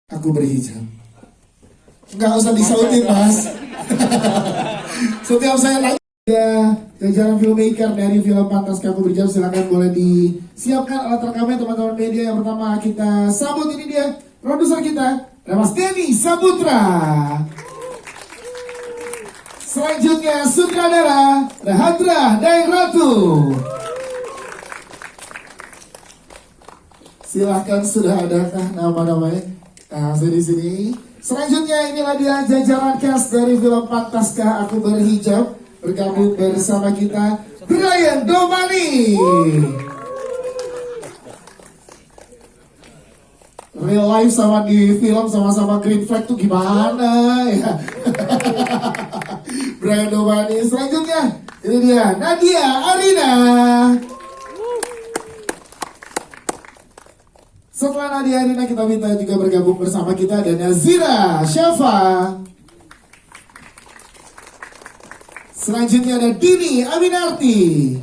Aku berhijab. Nggak usah disautin, Mas. Setiap saya nanya jajaran filmmaker dari film Pantaskah Aku Berhijab, silakan boleh disiapkan alat rekamnya teman-teman media. Yang pertama kita sambut, ini dia produser kita, Mas Denny Saputra. Selanjutnya sutradara Rahandra Dairatu. Silahkan, sudah adakah nama-namanya? Nah, saya di sini. Selanjutnya inilah dia jajaran cast dari film Pantaskah Aku Berhijab. Bergabung bersama kita Brian Domani. Real life sama di film sama-sama green flag tuh gimana ya? Brian Domani. Selanjutnya ini dia Nadia Arina. Setelah Nadia Arina, kita minta juga bergabung bersama kita ada Nazira Syafa. Selanjutnya ada Dini Aminarti,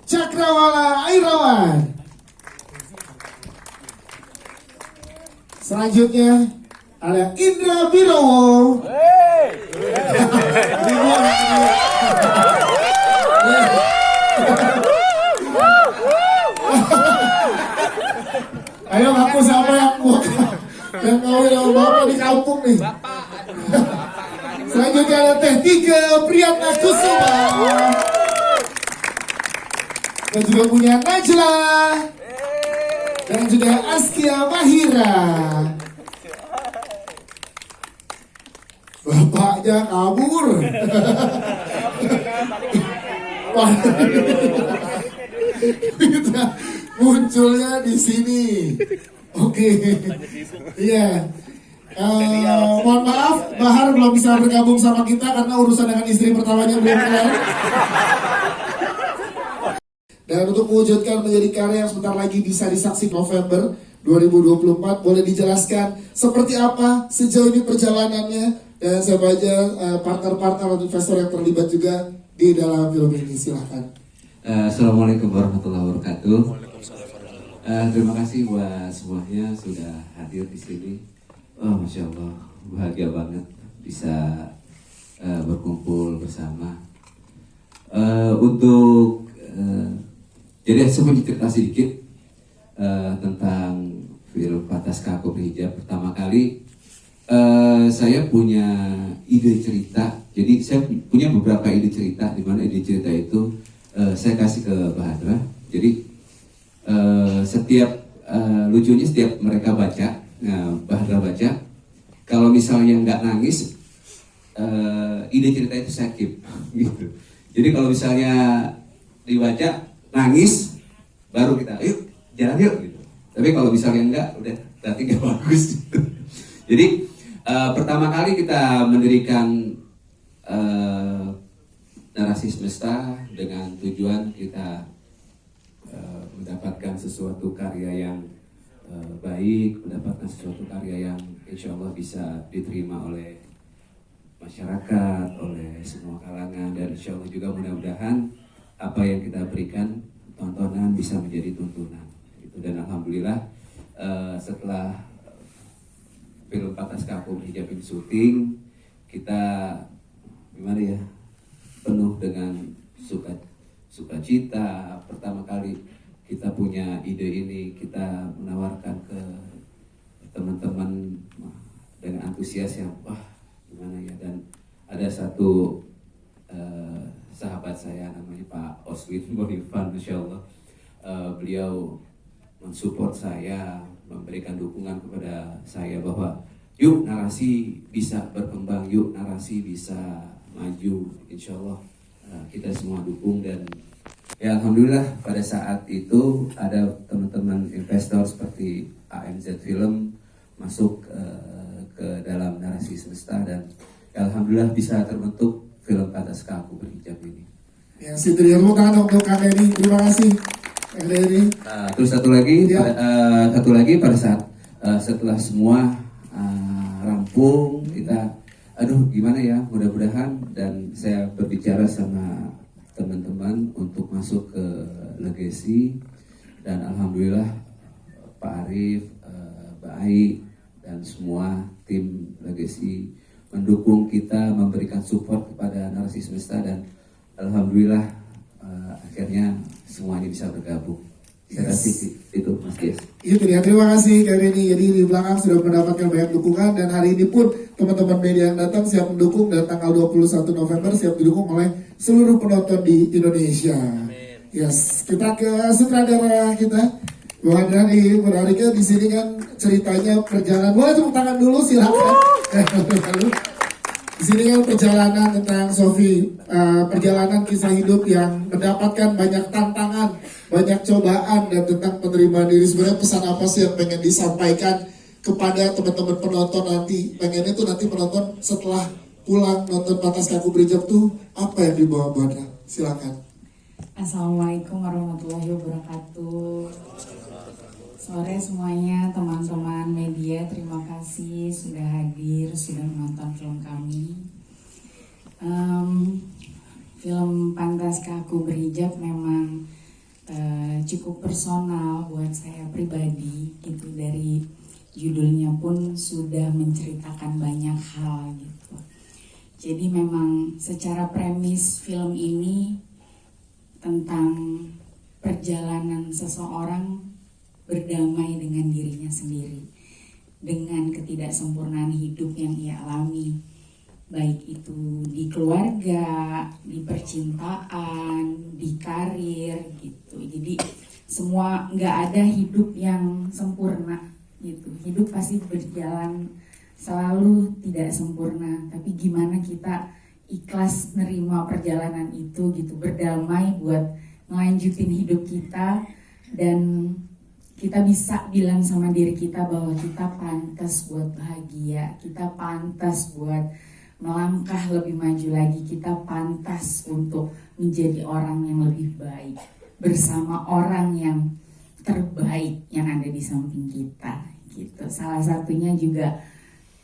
Cakrawala Airawan. Selanjutnya ada Indra Birowo. Ayo aku siapa yang mau yang bapak di kampung nih. Selanjutnya ada Teh Tiga Priyatna Kusuma. Dan juga punya Najla. Dan juga Askia Mahira. Bapaknya kabur. Kita munculnya di sini. Oke. Iya. Mohon maaf, Bahar belum bisa bergabung sama kita karena urusan dengan istri pertamanya belum kelar. Dan untuk mewujudkan menjadi karya yang sebentar lagi bisa disaksikan November 2024, boleh dijelaskan seperti apa sejauh ini perjalanannya dan siapa aja partner-partner atau investor yang terlibat juga di dalam film ini, silahkan. Assalamualaikum warahmatullahi wabarakatuh. Terima kasih buat semuanya sudah hadir di sini. Oh, Masya Allah, bahagia banget bisa berkumpul bersama. Jadi saya mau cerita sedikit tentang film Pantaskah Aku Berhijab. Pertama kali saya punya ide cerita. Jadi saya punya beberapa ide cerita, di mana ide cerita itu saya kasih ke Bahadra. Jadi lucunya setiap mereka baca, Bahadra baca, kalau misalnya nggak nangis, ide cerita itu saya keep, gitu. Jadi kalau misalnya dibaca nangis, baru kita yuk jalan yuk, gitu. Tapi kalau misalnya nggak, udah berarti nggak bagus. Gitu. Jadi pertama kali kita mendirikan narasi semesta dengan tujuan kita mendapatkan sesuatu karya yang baik, mendapatkan sesuatu karya yang insya Allah bisa diterima oleh masyarakat, oleh semua kalangan, dan insya Allah juga mudah-mudahan apa yang kita berikan tontonan bisa menjadi tuntunan. Dan alhamdulillah setelah film Pantaskah Aku Berhijab ini syuting, kita gimana ya, penuh dengan sukacita. Pertama kali kita punya ide ini, kita menawarkan ke teman-teman dengan antusias yang wah gimana ya. Dan ada satu sahabat saya namanya Pak Oswin Bonifan, Masya Allah, beliau mensupport saya, memberikan dukungan kepada saya bahwa yuk narasi bisa berkembang, yuk narasi bisa maju, insya Allah kita semua dukung. Dan ya alhamdulillah pada saat itu ada teman-teman investor seperti AMZ Film masuk ke dalam narasi semesta, dan ya alhamdulillah bisa terbentuk film Pantaskah Aku Berhijab ini. Ya, situ dia, tangan untuk Kak Denny. Terima kasih Kak Denny. Terus satu lagi pada saat setelah semua rampung, kita aduh gimana ya, mudah-mudahan, dan saya berbicara sama teman-teman untuk masuk ke Legacy, dan alhamdulillah Pak Arif, Mbak Ai, dan semua tim Legacy mendukung kita, memberikan support kepada Narasi Semesta, dan alhamdulillah akhirnya semuanya bisa bergabung. Saya kasih itu Mas Gies. Itu dia, terima kasih Kak Benny. Jadi di belakang sudah mendapatkan banyak dukungan, dan hari ini pun teman-teman media yang datang siap mendukung, dan tanggal 21 November siap didukung oleh seluruh penonton di Indonesia. Yes, kita ke sutradara kita. Bung Hadrani, menariknya di sini kan ceritanya perjalanan. Boleh tepuk tangan dulu, silakan. Di sini kan perjalanan tentang Sofi, perjalanan kisah hidup yang mendapatkan banyak tantangan, banyak cobaan, dan tentang penerimaan diri. Sebenarnya pesan apa sih yang pengen disampaikan kepada teman-teman penonton nanti? Pengennya tuh nanti penonton setelah pulang nonton Pantas Kaku Berijab tuh apa yang dibawa Badra? Silakan. Assalamualaikum warahmatullahi wabarakatuh. Sore semuanya, teman-teman media, terima kasih sudah hadir, sudah menonton film kami. Film Pantas Kaku Berhijab memang cukup personal buat saya pribadi, gitu. Dari judulnya pun sudah menceritakan banyak hal, gitu. Jadi memang secara premis film ini tentang perjalanan seseorang berdamai dengan dirinya sendiri, dengan ketidaksempurnaan hidup yang ia alami, baik itu di keluarga, di percintaan, di karir, gitu. Jadi semua, nggak ada hidup yang sempurna, gitu. Hidup pasti berjalan selalu tidak sempurna, tapi gimana kita ikhlas nerima perjalanan itu, gitu, berdamai buat ngelanjutin hidup kita, dan kita bisa bilang sama diri kita bahwa kita pantas buat bahagia, kita pantas buat melangkah lebih maju lagi, kita pantas untuk menjadi orang yang lebih baik bersama orang yang terbaik yang ada di samping kita, gitu. Salah satunya juga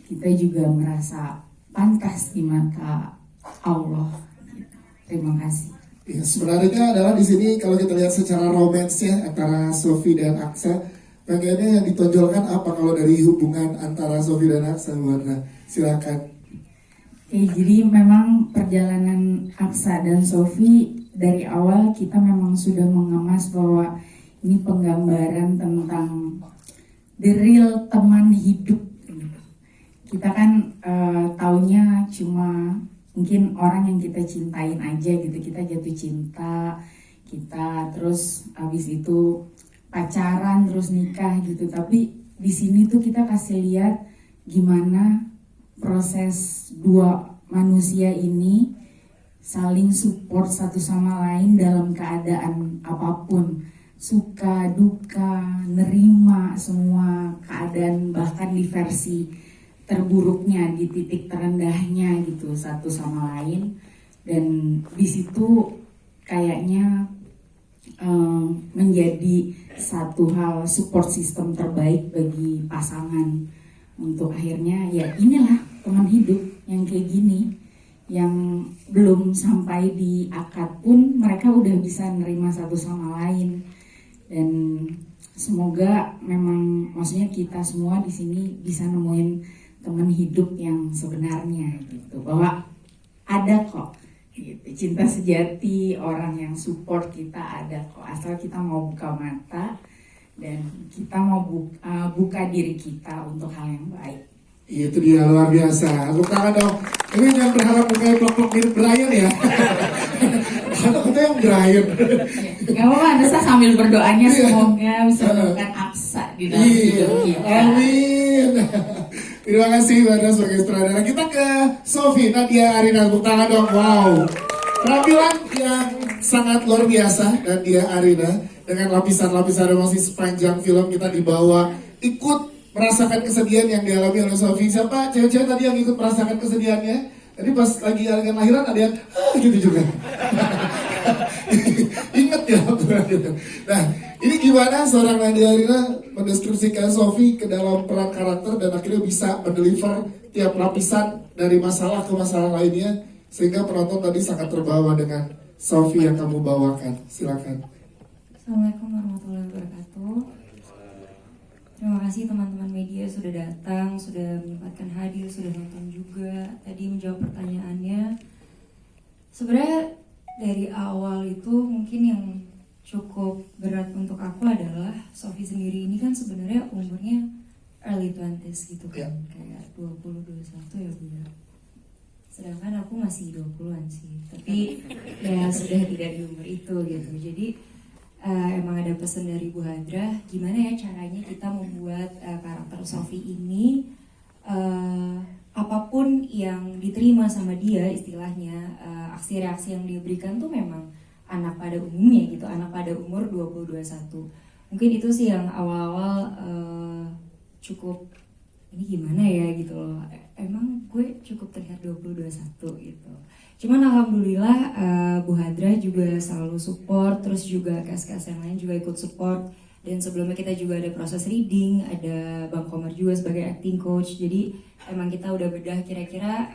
kita juga merasa pantas di mata Allah, gitu. Terima kasih. Ya, sebenarnya adalah di sini kalau kita lihat secara romansnya antara Sofi dan Aksa, pengennya yang ditonjolkan apa kalau dari hubungan antara Sofi dan Aksa, Warna? Silakan. Jadi memang perjalanan Aksa dan Sofi dari awal kita memang sudah mengemas bahwa ini penggambaran tentang the real teman hidup. Kita kan taunya cuma mungkin orang yang kita cintain aja, gitu. Kita jatuh cinta, kita terus habis itu pacaran, terus nikah, gitu. Tapi di sini tuh kita kasih lihat gimana proses dua manusia ini saling support satu sama lain dalam keadaan apapun, suka, duka, nerima semua keadaan, bahkan di versi terburuknya, di titik terendahnya, gitu, satu sama lain. Dan di situ kayaknya menjadi satu hal support system terbaik bagi pasangan untuk akhirnya ya inilah teman hidup yang kayak gini, yang belum sampai di akad pun mereka udah bisa nerima satu sama lain. Dan semoga memang, maksudnya kita semua di sini bisa nemuin teman hidup yang sebenarnya, gitu, bahwa ada kok, gitu, cinta sejati, orang yang support kita ada kok, asal kita mau buka mata dan kita mau buka diri kita untuk hal yang baik. Itu dia, luar biasa. Tepuk tangan dong. Ini jangan berharap mukanya plok-plok mirip Brian ya. Atau kita yang Brian. Gak apa-apa, Nesa sambil berdoanya semoga bisa menemukan Aksa di dalam hidup kita. Amin. Terima kasih Badra sebagai sutradara. Kita ke Sofi Nadia Arina, tepuk tangan dong. Wow, penampilan yang sangat luar biasa, dan dia Arina dengan lapisan-lapisan emosi sepanjang film kita dibawa ikut merasakan kesedihan yang dialami oleh Sofi. Siapa cewek-cewek tadi yang ikut merasakan kesedihannya? Tadi pas lagi adegan lahiran ada yang gitu juga. Ingat ya. Nah, ini gimana seorang Nadia Arina mendeskripsikan Sofi ke dalam peran karakter dan akhirnya bisa mendeliver tiap lapisan dari masalah ke masalah lainnya, sehingga penonton tadi sangat terbawa dengan Sofi yang kamu bawakan. Silakan. Assalamualaikum warahmatullahi wabarakatuh. Terima kasih teman-teman media sudah datang, sudah menyempatkan hadir, sudah nonton juga. Tadi menjawab pertanyaannya. Sebenarnya dari awal itu mungkin yang cukup berat untuk aku adalah Sofi sendiri ini kan sebenarnya umurnya early 20s gitu kan. Kayak 20, 21 ya Bu ya. Sedangkan aku masih 20-an sih. Tapi ya sudah tidak di umur itu gitu. Jadi emang ada pesan dari Bu Hadra, gimana ya caranya kita membuat karakter Sofi ini apapun yang diterima sama dia istilahnya, aksi reaksi yang dia berikan tuh memang anak pada umumnya gitu, anak pada umur 20-21. Mungkin itu sih yang awal-awal cukup ini gimana ya gitu loh. Emang gue cukup terlihat 20-21 gitu. Cuman alhamdulillah Bu Hadra juga selalu support, terus juga cast-cast yang lain juga ikut support. Dan sebelumnya kita juga ada proses reading, ada Bang Komar juga sebagai acting coach. Jadi emang kita udah bedah kira-kira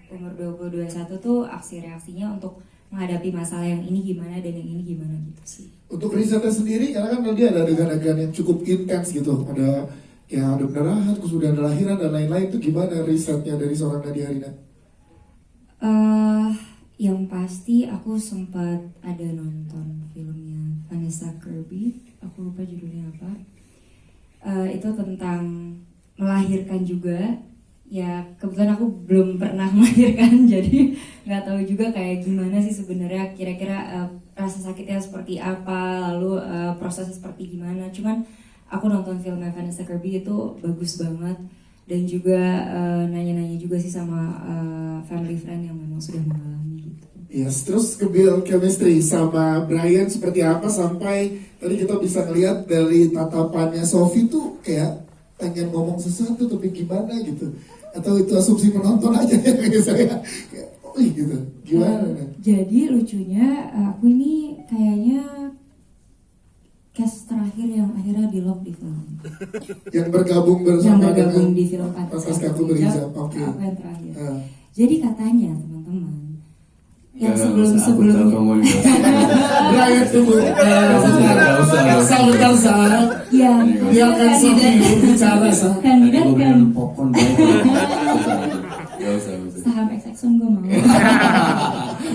umur 20-21 tuh aksi reaksinya untuk menghadapi masalah yang ini gimana dan yang ini gimana gitu sih. Untuk risetnya sendiri, karena kan tadi ada adegan-adegan yang cukup intens gitu, ada pendarahan, kemudian ada lahiran dan lain-lain, itu gimana risetnya dari seorang Nadia Arina? Yang pasti aku sempat ada nonton filmnya Vanessa Kirby, aku lupa judulnya apa. Itu tentang melahirkan juga. Ya kebetulan aku belum pernah melahirkan, jadi nggak tahu juga kayak gimana sih sebenarnya kira-kira rasa sakitnya seperti apa, lalu prosesnya seperti gimana. Cuman aku nonton filmnya Vanessa Kirby itu bagus banget. Dan juga nanya-nanya juga sih sama family friend yang memang sudah mengalami gitu. Yes, terus ke-build chemistry sama Brian seperti apa sampai tadi kita bisa ngeliat dari tatapannya Sofi tuh kayak pengen ngomong sesuatu tapi gimana gitu. Atau itu asumsi penonton aja ya kayak saya. Kayak, gitu. Gimana? Jadi lucunya aku ini kayaknya cast terakhir yang akhirnya di lock di film. Yang bergabung Yang bersama bergabung di film Pantas Aku Berijab. Oke. Apa yang terakhir? Jadi katanya teman-teman yang Aku sebelumnya tahu mau Brian tunggu. Bentar, Sa. yang Biarkan Sofi bicara, Sa. kandidat kan popcorn Gak usah. saham Exxon gue mau.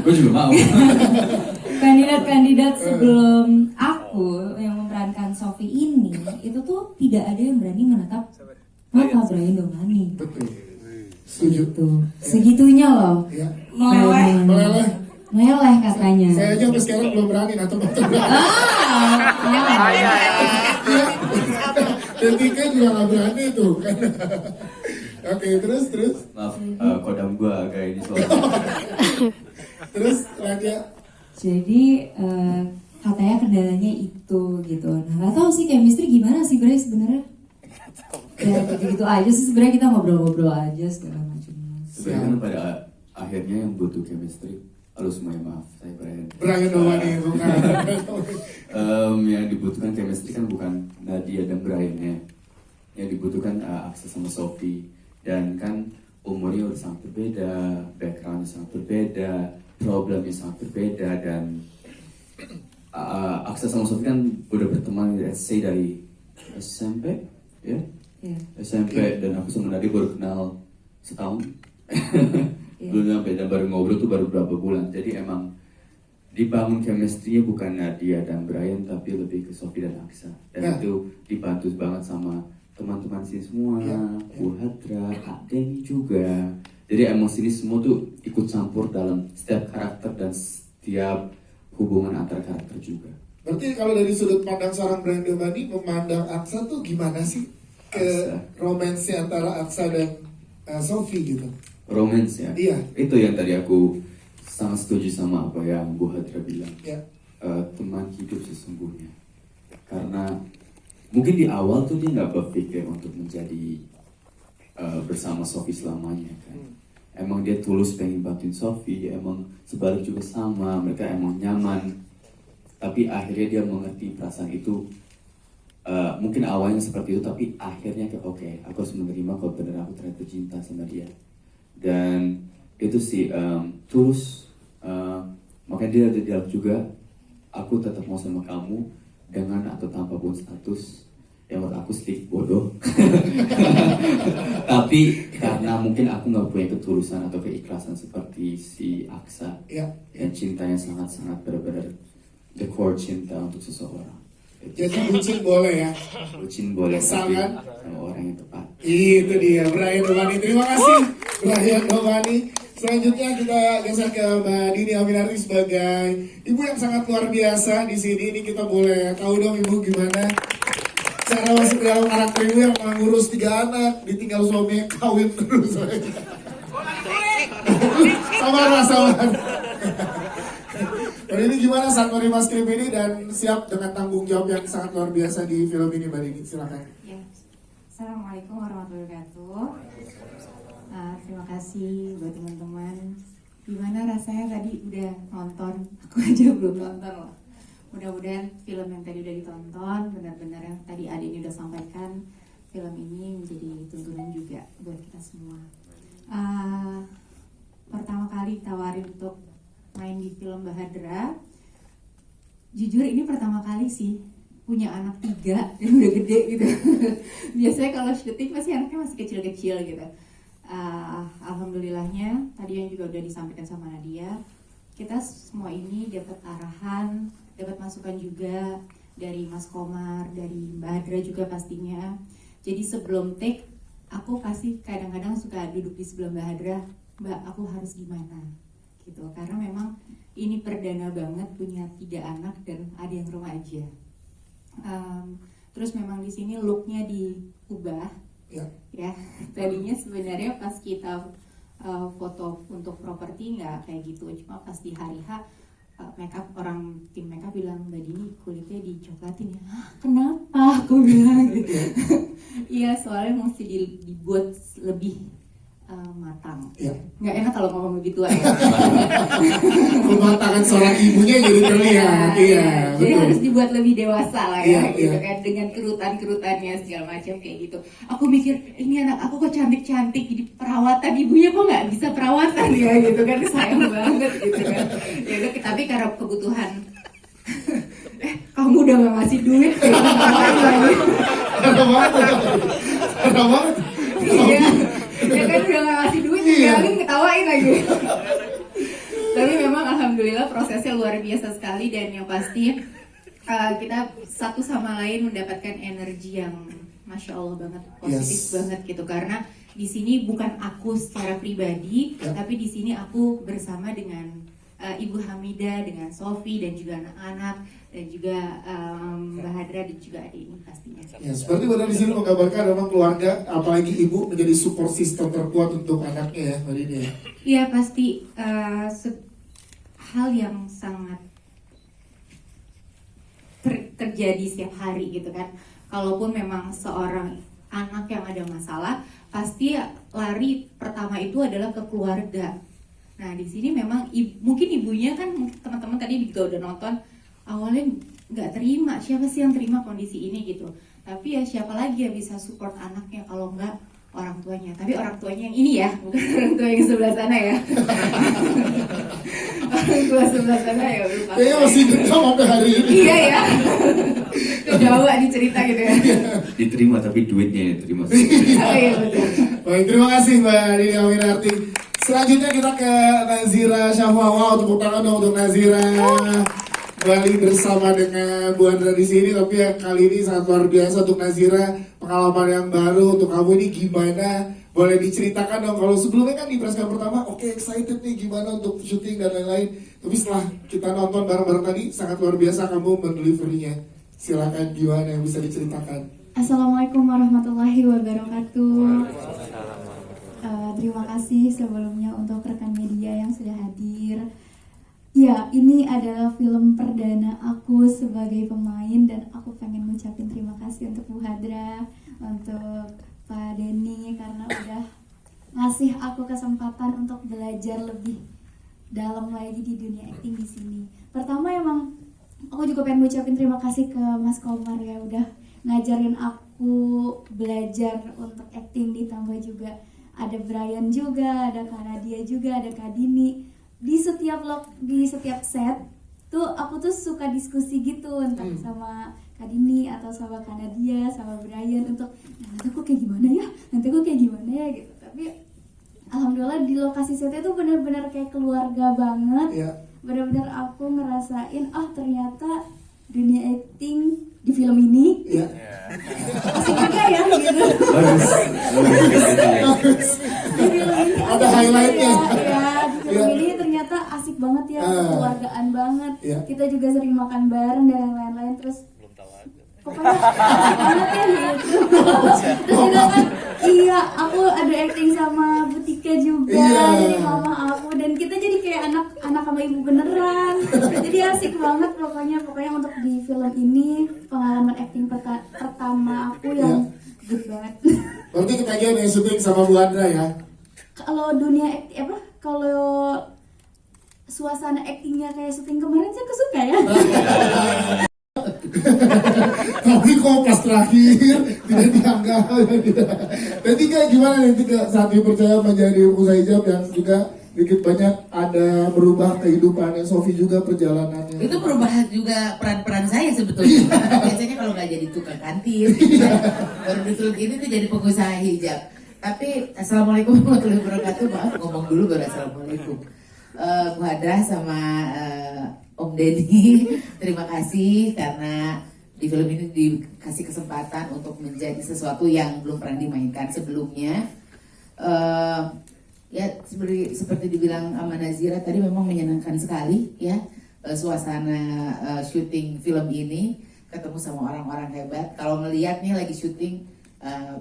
Gue juga mau. Kandidat-kandidat sebelum aku yang memerankan Sofi ini itu tuh tidak ada yang berani menatap mata Brian Dongani. Betul. Setuju. Gitu. Segitunya loh. Ya. Meleleh. Meleleh katanya. Saya aja sampai sekarang belum berani atau betul. Dan Tika juga nggak berani tuh kan. Oke, terus. Maaf, kodam gue agak ini soalnya. Terus lagi ya. Jadi katanya kendalanya itu gitu. Nah nggak tahu sih chemistry gimana sih Bray sebenarnya. Ya gitu-gitu aja sih sebenarnya kita ngobrol-ngobrol aja segala macam. Sebenarnya kan pada akhirnya yang butuh chemistry. Halo semuanya, maaf, saya Brian. Brian Dongani bukan. Yang dibutuhkan chemistry kan bukan Nadia dan Brian ya. Yang dibutuhkan Aksa sama Sofi. Dan kan umurnya udah sangat berbeda, backgroundnya sangat berbeda, problemnya sangat berbeda. Dan Aksa sama Sofi kan udah berteman dari SMP ya? Yeah. SMP dan aku sama Nadia baru kenal setahun. Belum sampai dan baru ngobrol tuh baru berapa bulan. Jadi emang dibangun chemistry-nya bukan Nadia dan Brian tapi lebih ke Sofi dan Aksa. Dan itu dibantu banget sama teman-teman sini semua, Bu Hadra, Kak Denny juga. Jadi emosi ini semua tuh ikut campur dalam setiap karakter dan setiap hubungan antar karakter juga. Berarti kalau dari sudut pandang seorang Brian Dongani memandang Aksa tuh gimana sih ke romansnya antara Aksa dan Sofi gitu? Romance ya? Iya. Itu yang tadi aku sangat setuju sama apa yang Bu Hadra bilang. Ya. Teman hidup sesungguhnya. Karena mungkin di awal tuh dia nggak berpikir untuk menjadi bersama Sofi selamanya kan. Emang dia tulus pengen bantuin Sofi, emang sebalik juga sama, mereka emang nyaman. Tapi akhirnya dia mengerti perasaan itu. Mungkin awalnya seperti itu, tapi akhirnya kayak oke, aku harus menerima kalau benar aku ternyata cinta sama dia. Dan itu sih tulus. Makanya dia ada dialog juga, aku tetap mau sama kamu dengan atau tanpa pun status. ya menurut aku sedikit bodoh. Tapi karena mungkin aku nggak punya ketulusan atau keikhlasan seperti si Aksa, Ya. yang cintanya sangat-sangat benar-benar the core cinta untuk seseorang. Jadi bucin boleh ya. Bucin boleh, tapi Asalkan sama orang yang tepat. itu dia Brian Dovani. Terima kasih Brian Dovani. Selanjutnya kita geser ke Mbak Dini Aminarti sebagai ibu yang sangat luar biasa di sini. Ini kita boleh tahu dong ibu gimana cara masuk ke dalam karakter ibu yang mengurus 3 anak, ditinggal suami kawin terus. Sabar lah, sabar. Dan ini gimana saat menerima skrip ini dan siap dengan tanggung jawab yang sangat luar biasa di film ini, Mbak Dini? Silakan. Ya. Assalamualaikum warahmatullahi wabarakatuh. Terima kasih buat teman-teman. Gimana rasanya tadi udah nonton? Aku aja belum nonton loh. Mudah-mudahan film yang tadi udah ditonton benar-benar yang tadi Ade ini udah sampaikan, film ini menjadi tuntunan juga buat kita semua. Pertama kali ditawarin untuk main di film Bahadra, jujur ini pertama kali sih punya anak 3 dan udah gede gitu. Biasanya kalau syuting pasti anaknya masih kecil-kecil gitu. Alhamdulillahnya tadi yang juga udah disampaikan sama Nadia, kita semua ini dapat arahan, dapat masukan juga dari Mas Komar, dari Mbak Hadra juga pastinya. Jadi sebelum take, aku pasti kadang-kadang suka duduk di sebelah Mbak Hadra, Mbak aku harus gimana gitu, karena memang ini perdana banget punya 3 anak dan ada yang remaja. Terus memang di sini looknya diubah ya. Tadinya sebenarnya pas kita foto untuk properti nggak kayak gitu, cuma pas di hari H makeup, orang tim makeup bilang Mbak Dini kulitnya dicoklatin ya. Kenapa? Aku bilang gitu. Iya soalnya mesti dibuat lebih matang. Ya. Nggak enak kalau ngomong begitu ya. Kematangan seorang ibunya jadi terlihat. Iya, Jadi betul. harus dibuat lebih dewasa lah ya, Iya, gitu iya. kan, dengan kerutan-kerutannya segala macam kayak gitu. Aku mikir ini anak aku kok cantik-cantik, jadi perawatan ibunya kok nggak bisa perawatan ya gitu kan, sayang banget gitu kan. Ya udah, tapi karena kebutuhan. Kamu udah gak ngasih duit kayak ngapain lagi? Parah banget. Parah banget. Iya, ya kan udah gak ngasih duit, Iya. tinggalin ketawain lagi. Tapi memang alhamdulillah prosesnya luar biasa sekali, dan yang pasti kita satu sama lain mendapatkan energi yang masya Allah banget, positif Yes. banget gitu. Karena di sini bukan aku secara pribadi, Ya. tapi di sini aku bersama dengan Ibu Hamida, dengan Sofi dan juga anak-anak, dan juga Mbak Hadra dan juga adik ini pastinya. Ya, seperti benar di sini menggambarkan memang keluarga, apalagi ibu menjadi support system terkuat untuk anaknya ya, Mbak Dini ya. Iya pasti hal yang sangat terjadi setiap hari gitu kan. Kalaupun memang seorang anak yang ada masalah, pasti lari pertama itu adalah ke keluarga. Nah di sini memang mungkin ibunya kan, mungkin teman-teman tadi juga udah nonton, awalnya nggak terima, siapa sih yang terima kondisi ini gitu. Tapi ya siapa lagi yang bisa support anaknya kalau nggak orang tuanya. Tapi orang tuanya yang ini ya, bukan orang tua yang sebelah sana ya. Orang tua sebelah sana ya lupa. Kayaknya masih dendam sampai hari ini. Iya ya. Kejawa dicerita gitu ya. Diterima tapi duitnya diterima. Oh iya betul. Baik, terima kasih Mbak Dini Aminarti. Selanjutnya kita ke Nazira Syahwa. Wow, tepuk tangan dong untuk Nazira. Kembali bersama dengan Bu Andra di sini, tapi yang kali ini sangat luar biasa untuk Nazira, pengalaman yang baru untuk kamu ini gimana? Boleh diceritakan dong, kalau sebelumnya kan di press conference pertama, oke excited nih gimana untuk syuting dan lain-lain. Tapi setelah kita nonton bareng-bareng tadi, sangat luar biasa kamu mendeliverinya. Silakan gimana yang bisa diceritakan? Assalamualaikum warahmatullahi wabarakatuh. Terima kasih sebelumnya untuk rekan media yang sudah hadir. Ya, ini adalah film perdana aku sebagai pemain, dan aku pengen ngucapin terima kasih untuk Bu Hadra, untuk Pak Denny karena udah ngasih aku kesempatan untuk belajar lebih dalam lagi di dunia acting di sini. Pertama emang aku juga pengen ngucapin terima kasih ke Mas Komar ya, udah ngajarin aku belajar untuk acting, ditambah juga ada Brian juga, ada Kak Nadia juga, ada Kak Dini. Di setiap set tuh aku tuh suka diskusi gitu entah sama Kak Dini atau sama Kak Nadia, sama Brian untuk nanti aku kayak gimana ya, nanti aku kayak gimana ya gitu. Tapi alhamdulillah di lokasi syuting itu benar-benar kayak keluarga banget. Iya. Benar-benar aku ngerasain ternyata dunia acting di film ini Iya. asik juga ya gitu. Bagus. Di film ini Ada highlightnya. ya, di film Iya. ini ternyata asik banget ya, keluargaan banget. Iya. Kita juga sering makan bareng dan yang lain-lain, terus pokoknya asik banget ya gitu. Terus juga kan, iya aku ada acting sama Butika juga, Iya. jadi mama aku, dan kita jadi kayak anak sama ibu beneran. Jadi asik banget pokoknya untuk di film ini pengalaman acting pertama aku yang good banget. Berarti ketagihan yang syuting sama Bu Andra ya. Kalau dunia acting kalau suasana actingnya kayak syuting kemarin sih aku suka ya. Tapi kok pas terakhir tidak dianggap. Dan Tika gimana nih Tika saat dipercaya menjadi usaha hijab yang juga dikit banyak ada berubah kehidupannya, Sofi juga perjalanannya. Itu perubahan juga peran-peran saya sebetulnya. Biasanya kalau nggak jadi tukang kantin, baru disuruh ini tuh jadi pengusaha hijab. Tapi assalamualaikum warahmatullahi wabarakatuh. Maaf ngomong dulu baru assalamualaikum. Bu Hadra sama Om Deddy, terima kasih karena di film ini dikasih kesempatan untuk menjadi sesuatu yang belum pernah dimainkan sebelumnya. Ya seperti dibilang Ama Nazira tadi, memang menyenangkan sekali ya suasana syuting film ini, ketemu sama orang-orang hebat. Kalau ngelihat nih lagi syuting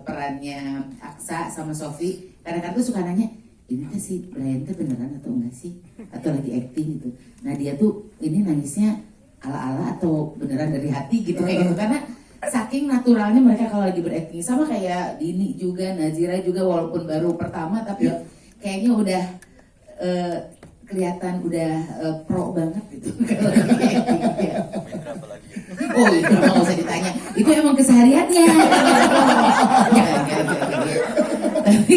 perannya Aksa sama Sofi, kadang-kadang tuh suka nanya, ini tuh si Brian tuh beneran atau enggak sih, atau lagi acting gitu. Nah dia tuh ini nangisnya ala-ala atau beneran dari hati gitu kayak gitu, karena saking naturalnya mereka kalau lagi berakting. Sama kayak Dini juga, Nazira juga, walaupun baru pertama tapi kayaknya udah kelihatan udah pro banget gitu kalau lagi acting ya. Oh itu nggak usah ditanya, itu emang kesehariannya. Tapi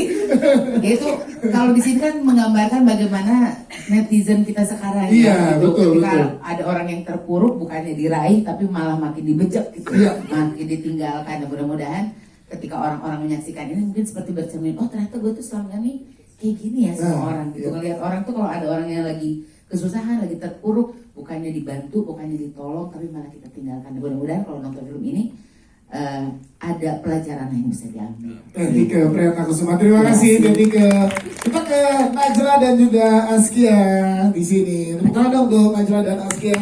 itu kalau di sini kan menggambarkan bagaimana netizen kita sekarang. Iya, gitu. betul, Ketika betul. ada orang yang terpuruk bukannya diraih tapi malah makin dibejek gitu, Iya. makin ditinggalkan. Dan mudah-mudahan ketika orang-orang menyaksikan ini mungkin seperti bercermin, oh ternyata gue tuh selama ini kayak gini ya sama Nah, orang gitu. iya. Ngelihat orang tuh kalau ada orang yang lagi kesusahan, lagi terpuruk, bukannya dibantu, bukannya ditolong, tapi malah kita tinggalkan. Dan mudah-mudahan kalau nonton film ini ada pelajaran yang bisa diambil. Tika Priyatna Kusuma, terima kasih Tika. Kita ke Najla dan juga Askia di sini. Tepuk tangan dong untuk Najla dan Askia.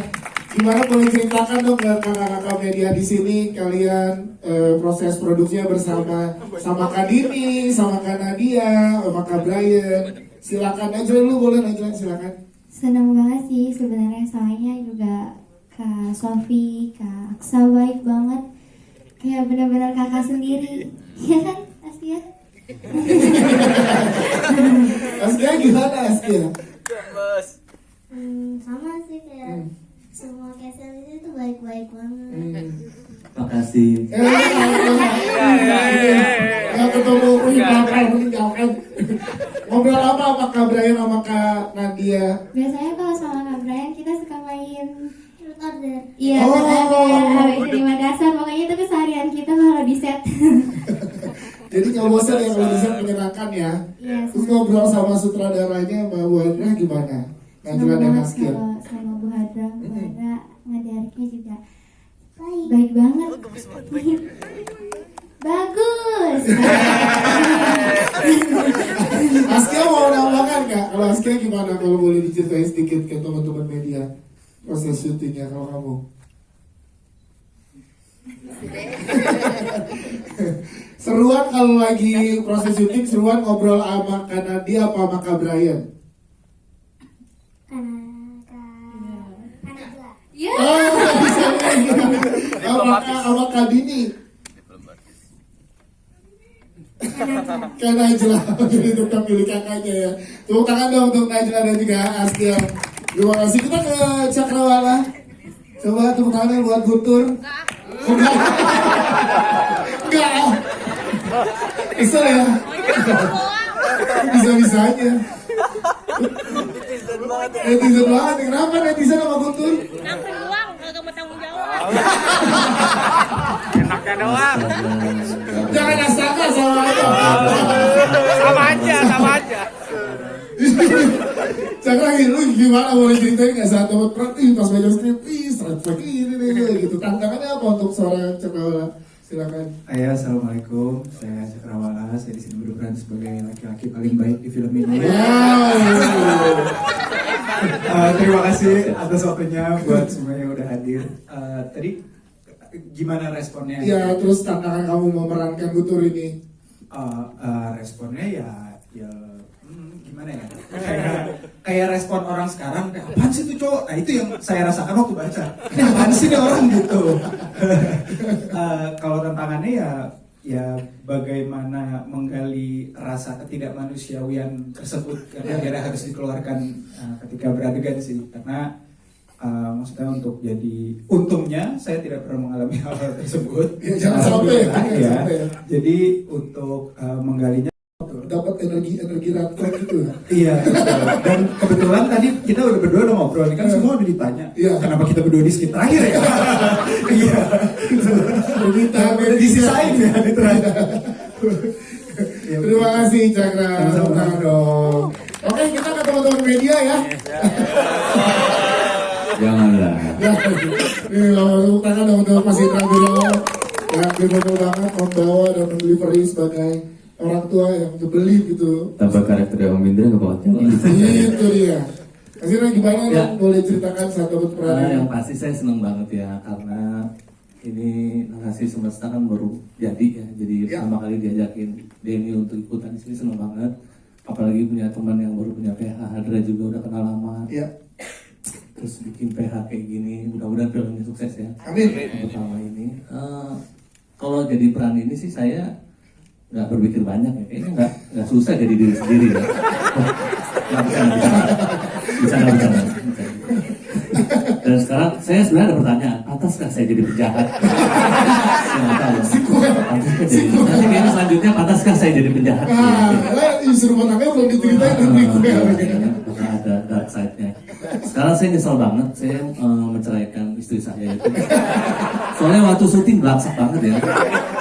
Gimana, boleh ceritakan dong ke kakak-kakak media di sini, kalian proses produksinya bersama sama Kak Dini, sama Kak Nadia, sama Kak Brian. Silakan Najla dulu, boleh Najla, silakan. Senang banget sih sebenarnya, soalnya juga Kak Sofi, Kak Aksa baik banget. Kayak benar-benar kakak sendiri. Iya kan, Askia? Askia gimana Askia? Sama sih kayak semua castle itu baik-baik banget. Makasih. Nggak ketemu meninggalkan. Ngobrol apa sama Kak Brian sama Kak Nadia? Biasanya kalau sama Kak Brian kita suka main Truth order. iya, Oh. habis terima dasar, pokoknya itu keseharian kita kalau di set. Jadi nggak bosan ya kalau bisa menyenangkan ya. Iya, Terus ngobrol sama sutradaranya Mbak Bu Andra gimana? Najla dan Askia. kalau sama Bu Hadra ngajarnya juga baik banget. Bagus. Askia mau nambahkan nggak? Kalau Askia gimana, kalau boleh diceritain sedikit ke teman-teman media proses syutingnya kalau kamu? Seruan kalau lagi proses syuting, seruan ngobrol sama Kak Nadia apa sama Kak Brian? Ya. Oh, bisa sama Kak Dini. Kak Najla, jadi tetap pilih kakaknya ya. Tepuk tangan dong untuk Najla dan juga Askia. Terima kasih. Kita ke Cakrawala. Coba tepuk tangan buat Guntur. Enggak. Enggak. Bisa ya? Bisa-bisanya. Netizen banget. Kenapa netizen sama Guntur? Nampil doang, kagak mau tanggung jawab. Enaknya doang. Jangan astaga sama itu. Sama aja. Cakra, lu gimana, boleh ceritain nggak saat dapat peran? Pas belajar strip, strip lagi ini nih gitu. Tantangannya apa untuk seorang Cakrawala? Silakan. Assalamualaikum, saya Cakrawala. Saya di sini berperan sebagai laki-laki paling baik di film ini. Terima kasih atas waktunya buat semuanya yang udah hadir. Tadi gimana responnya? Iya, terus tantangan kamu memerankan Gutur ini? Responnya ya gimana ya? Kayak respon orang sekarang, apaan sih tuh cowok? Nah itu yang saya rasakan waktu baca. Apaan sih dia orang gitu? Kalau tantangannya ya bagaimana menggali rasa ketidakmanusiawian tersebut karena akhirnya harus dikeluarkan ketika beradegan sih, karena maksudnya untuk jadi untungnya saya tidak pernah mengalami hal tersebut. Ya, jangan sampai ya. Jadi untuk menggalinya dapat energi rantau gitu. Iya. Dan kebetulan tadi kita udah berdua udah ngobrol, ini kan semua udah ditanya. Iya. Kenapa kita berdua di skit terakhir ya? Iya. Udah disisain ya gitu. Terima kasih Cakra. Sama dong. Oke, kita ke teman-teman media ya. Janganlah. Ini langsung tangan teman-teman Mas Indra Gunawan yang benar banget membawa dan mendelivery sebagai orang tua yang beli gitu. Tanpa karakter Om Indra nggak bakal jalan. Itu dia. Mas Indra gimana Ya. dong? Boleh ceritakan saat dapat peran? Yang pasti saya senang banget ya, karena ini Narasi Semesta kan baru jadi ya. Jadi pertama kali diajakin Denny untuk ikutan di sini, senang banget. Apalagi punya teman yang baru punya PH, Hadra juga udah kenal lama. Iya. Terus bikin PH kayak gini, mudah-mudahan filmnya sukses ya. Amin. Yang pertama ini, kalau jadi peran ini sih saya nggak berpikir banyak ya, kayaknya nggak susah jadi diri sendiri ya. Bisa. Dan sekarang saya sebenarnya ada pertanyaan, pantaskah saya jadi penjahat? Saya nggak tahu. Pantaskah jadi? Nanti kayaknya selanjutnya pantaskah saya jadi penjahat? Justru rumah tangga belum diceritain nanti gue. Karena ada dark side-nya. Sekarang saya nyesel banget saya menceraikan istri saya itu. Soalnya waktu syuting belaksak banget ya.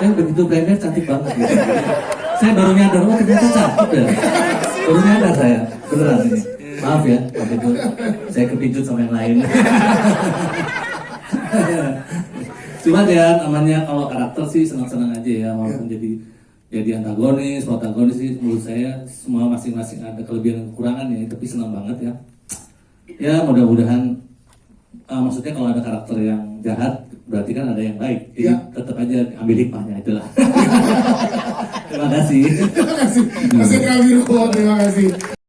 Saya begitu belajar cantik banget gitu. Saya baru nyadar, oh ternyata cantik ya. Baru nyadar saya, beneran ini. Maaf ya, waktu itu saya kepincut sama yang lain. Cuma ya namanya kalau karakter sih senang-senang aja ya, walaupun jadi antagonis, protagonis sih menurut saya semua masing-masing ada kelebihan dan kekurangan ya, tapi senang banget ya. Ya mudah-mudahan maksudnya kalau ada karakter yang jahat berarti kan ada yang baik, jadi tetap aja ambil hikmahnya itulah. Terima kasih. Terima kasih. Terima kasih.